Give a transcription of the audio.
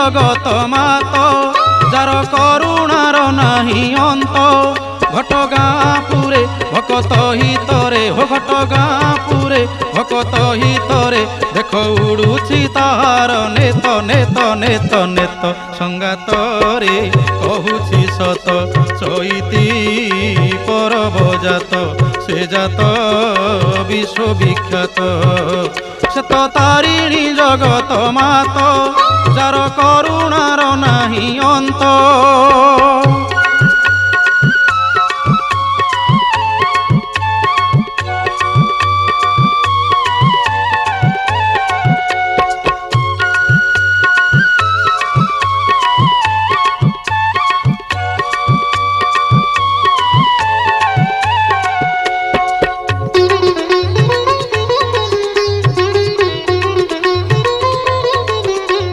জগত মাত যার করুণার নাহি অন্ত ঘটগাঁপুরে ভকত হিতরে হো ঘটগাঁপুরে ভকত হিতরে দেখো উড়ুছি তাহার নেত নেত নেত নেত সঙ্গাতরে কহুছি সত চৈতি পরব জাত সে জাত বিশ্ববিখ্যাত শ্বেত তারিণী জগত মাত যার করুণার নাহি অন্ত।